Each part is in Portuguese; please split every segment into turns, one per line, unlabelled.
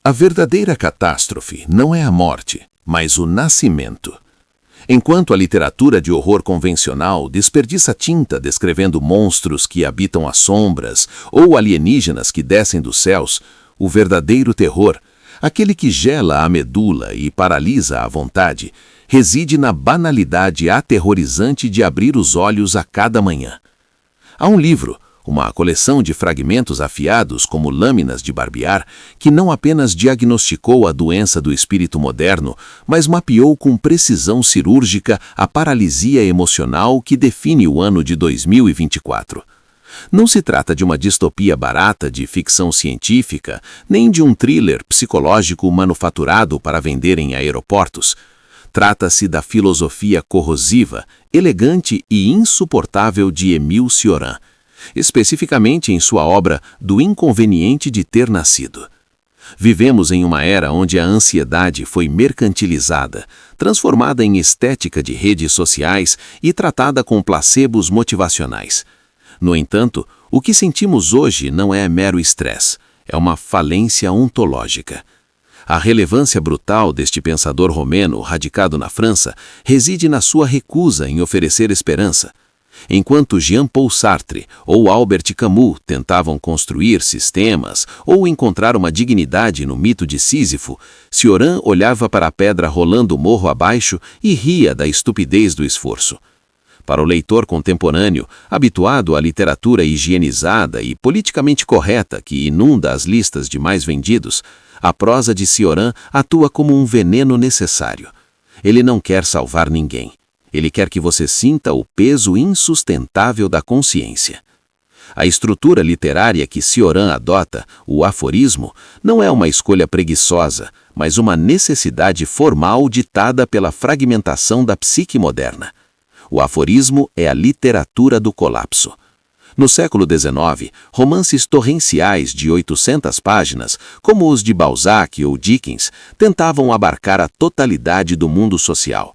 A verdadeira catástrofe não é a morte, mas o nascimento. Enquanto a literatura de horror convencional desperdiça tinta descrevendo monstros que habitam as sombras ou alienígenas que descem dos céus, o verdadeiro terror, aquele que gela a medula e paralisa a vontade, reside na banalidade aterrorizante de abrir os olhos a cada manhã. Há um livro, uma coleção de fragmentos afiados como lâminas de barbear, que não apenas diagnosticou a doença do espírito moderno, mas mapeou com precisão cirúrgica a paralisia emocional que define o ano de 2024. Não se trata de uma distopia barata de ficção científica, nem de um thriller psicológico manufaturado para vender em aeroportos. Trata-se da filosofia corrosiva, elegante e insuportável de Émile Cioran, especificamente em sua obra Do Inconveniente de Ter Nascido. Vivemos em uma era onde a ansiedade foi mercantilizada, transformada em estética de redes sociais e tratada com placebos motivacionais. No entanto, o que sentimos hoje não é mero estresse, é uma falência ontológica. A relevância brutal deste pensador romeno radicado na França reside na sua recusa em oferecer esperança. Enquanto Jean-Paul Sartre ou Albert Camus tentavam construir sistemas ou encontrar uma dignidade no mito de Sísifo, Cioran olhava para a pedra rolando morro abaixo e ria da estupidez do esforço. Para o leitor contemporâneo, habituado à literatura higienizada e politicamente correta que inunda as listas de mais vendidos, a prosa de Cioran atua como um veneno necessário. Ele não quer salvar ninguém. Ele quer que você sinta o peso insustentável da consciência. A estrutura literária que Cioran adota, o aforismo, não é uma escolha preguiçosa, mas uma necessidade formal ditada pela fragmentação da psique moderna. O aforismo é a literatura do colapso. No século XIX, romances torrenciais de 800 páginas, como os de Balzac ou Dickens, tentavam abarcar a totalidade do mundo social.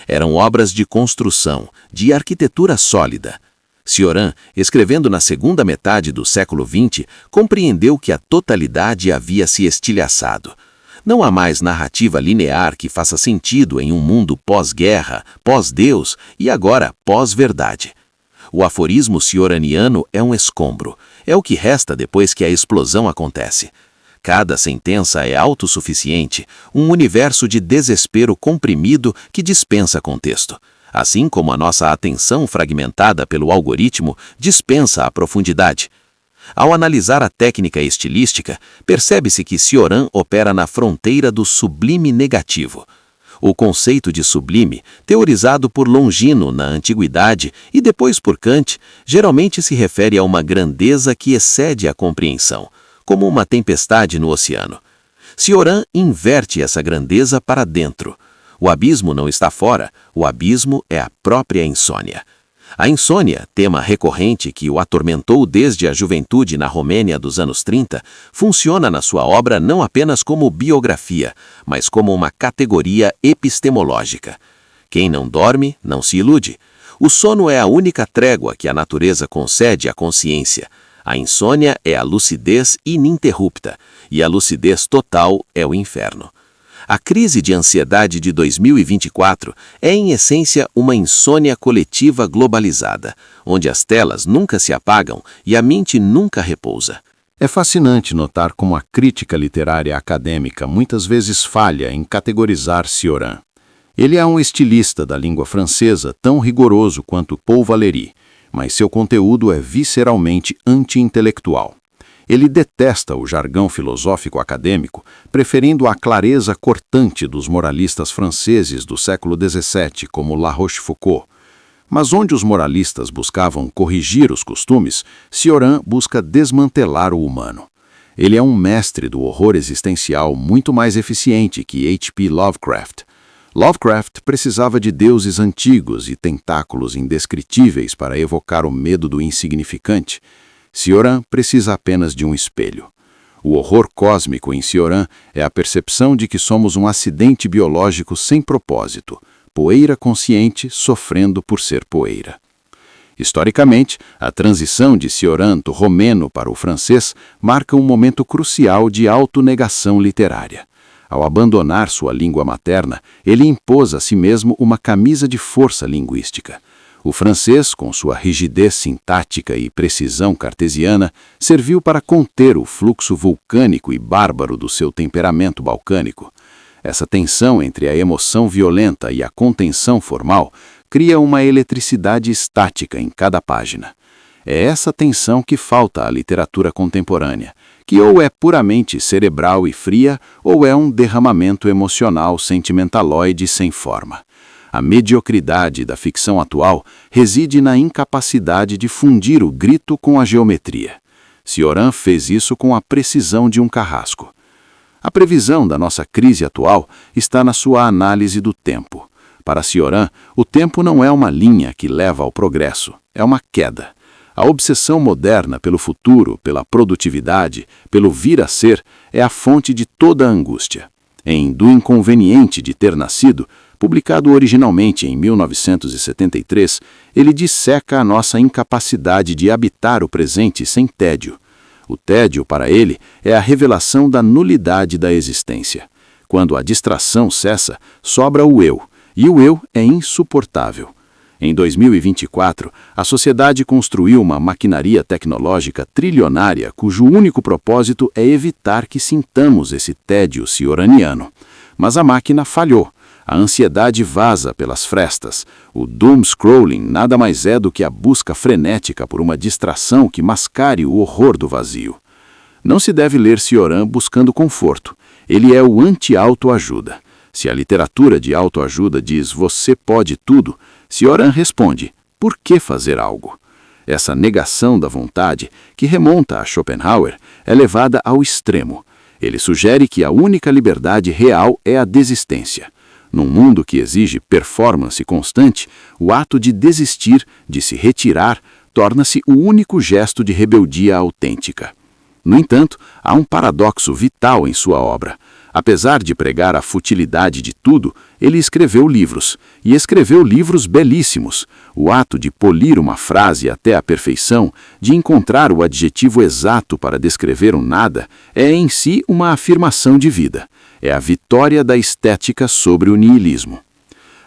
Eram obras de construção, de arquitetura sólida. Cioran, escrevendo na segunda metade do século XX, compreendeu que a totalidade havia se estilhaçado. Não há mais narrativa linear que faça sentido em um mundo pós-guerra, pós-Deus e agora pós-verdade. O aforismo cioraniano é um escombro. É o que resta depois que a explosão acontece. Cada sentença é autossuficiente, um universo de desespero comprimido que dispensa contexto, assim como a nossa atenção fragmentada pelo algoritmo dispensa a profundidade. Ao analisar a técnica estilística, percebe-se que Cioran opera na fronteira do sublime negativo. O conceito de sublime, teorizado por Longino na antiguidade e depois por Kant, geralmente se refere a uma grandeza que excede a compreensão, como uma tempestade no oceano. Cioran inverte essa grandeza para dentro. O abismo não está fora, o abismo é a própria insônia. A insônia, tema recorrente que o atormentou desde a juventude na Romênia dos anos 30, funciona na sua obra não apenas como biografia, mas como uma categoria epistemológica. Quem não dorme, não se ilude. O sono é a única trégua que a natureza concede à consciência. A insônia é a lucidez ininterrupta, e a lucidez total é o inferno. A crise de ansiedade de 2024 é, em essência, uma insônia coletiva globalizada, onde as telas nunca se apagam e a mente nunca repousa.
É fascinante notar como a crítica literária acadêmica muitas vezes falha em categorizar Cioran. Ele é um estilista da língua francesa tão rigoroso quanto Paul Valéry, mas seu conteúdo é visceralmente anti-intelectual. Ele detesta o jargão filosófico acadêmico, preferindo a clareza cortante dos moralistas franceses do século XVII, como La Rochefoucauld. Mas onde os moralistas buscavam corrigir os costumes, Cioran busca desmantelar o humano. Ele é um mestre do horror existencial muito mais eficiente que H.P. Lovecraft. Lovecraft precisava de deuses antigos e tentáculos indescritíveis para evocar o medo do insignificante. Cioran precisa apenas de um espelho. O horror cósmico em Cioran é a percepção de que somos um acidente biológico sem propósito, poeira consciente sofrendo por ser poeira. Historicamente, a transição de Cioran do romeno para o francês marca um momento crucial de autonegação literária. Ao abandonar sua língua materna, ele impôs a si mesmo uma camisa de força linguística. O francês, com sua rigidez sintática e precisão cartesiana, serviu para conter o fluxo vulcânico e bárbaro do seu temperamento balcânico. Essa tensão entre a emoção violenta e a contenção formal cria uma eletricidade estática em cada página. É essa tensão que falta à literatura contemporânea, que ou é puramente cerebral e fria, ou é um derramamento emocional sentimentaloide sem forma. A mediocridade da ficção atual reside na incapacidade de fundir o grito com a geometria. Cioran fez isso com a precisão de um carrasco. A previsão da nossa crise atual está na sua análise do tempo. Para Cioran, o tempo não é uma linha que leva ao progresso, é uma queda. A obsessão moderna pelo futuro, pela produtividade, pelo vir a ser, é a fonte de toda a angústia. Em Do Inconveniente de Ter Nascido, publicado originalmente em 1973, ele disseca a nossa incapacidade de habitar o presente sem tédio. O tédio, para ele, é a revelação da nulidade da existência. Quando a distração cessa, sobra o eu, e o eu é insuportável. Em 2024, a sociedade construiu uma maquinaria tecnológica trilionária cujo único propósito é evitar que sintamos esse tédio cioraniano. Mas a máquina falhou. A ansiedade vaza pelas frestas. O doom scrolling nada mais é do que a busca frenética por uma distração que mascare o horror do vazio. Não se deve ler Cioran buscando conforto. Ele é o anti-autoajuda. Se a literatura de autoajuda diz "você pode tudo", Cioran responde "por que fazer algo?". Essa negação da vontade, que remonta a Schopenhauer, é levada ao extremo. Ele sugere que a única liberdade real é a desistência. Num mundo que exige performance constante, o ato de desistir, de se retirar, torna-se o único gesto de rebeldia autêntica. No entanto, há um paradoxo vital em sua obra. Apesar de pregar a futilidade de tudo, ele escreveu livros, e escreveu livros belíssimos. O ato de polir uma frase até a perfeição, de encontrar o adjetivo exato para descrever um nada, é em si uma afirmação de vida. É a vitória da estética sobre o niilismo.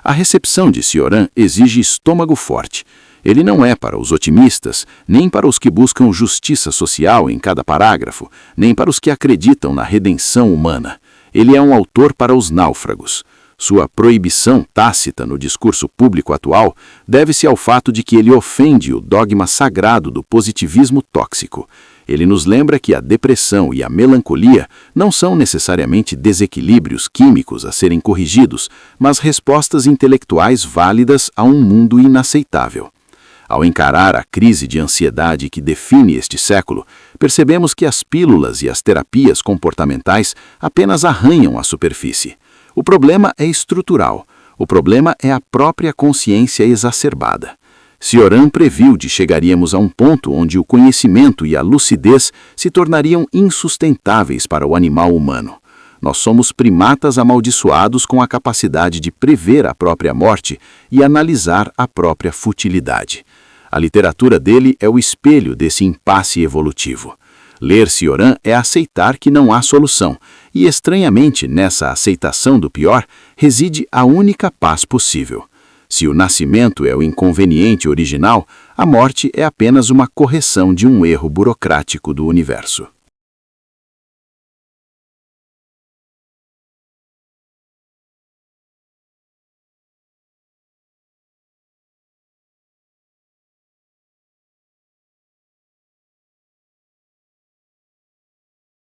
A recepção de Cioran exige estômago forte. Ele não é para os otimistas, nem para os que buscam justiça social em cada parágrafo, nem para os que acreditam na redenção humana. Ele é um autor para os náufragos. Sua proibição tácita no discurso público atual deve-se ao fato de que ele ofende o dogma sagrado do positivismo tóxico. Ele nos lembra que a depressão e a melancolia não são necessariamente desequilíbrios químicos a serem corrigidos, mas respostas intelectuais válidas a um mundo inaceitável. Ao encarar a crise de ansiedade que define este século, percebemos que as pílulas e as terapias comportamentais apenas arranham a superfície. O problema é estrutural. O problema é a própria consciência exacerbada. Cioran previu de chegaríamos a um ponto onde o conhecimento e a lucidez se tornariam insustentáveis para o animal humano. Nós somos primatas amaldiçoados com a capacidade de prever a própria morte e analisar a própria futilidade. A literatura dele é o espelho desse impasse evolutivo. Ler Cioran é aceitar que não há solução, e estranhamente nessa aceitação do pior reside a única paz possível. Se o nascimento é o inconveniente original, a morte é apenas uma correção de um erro burocrático do universo.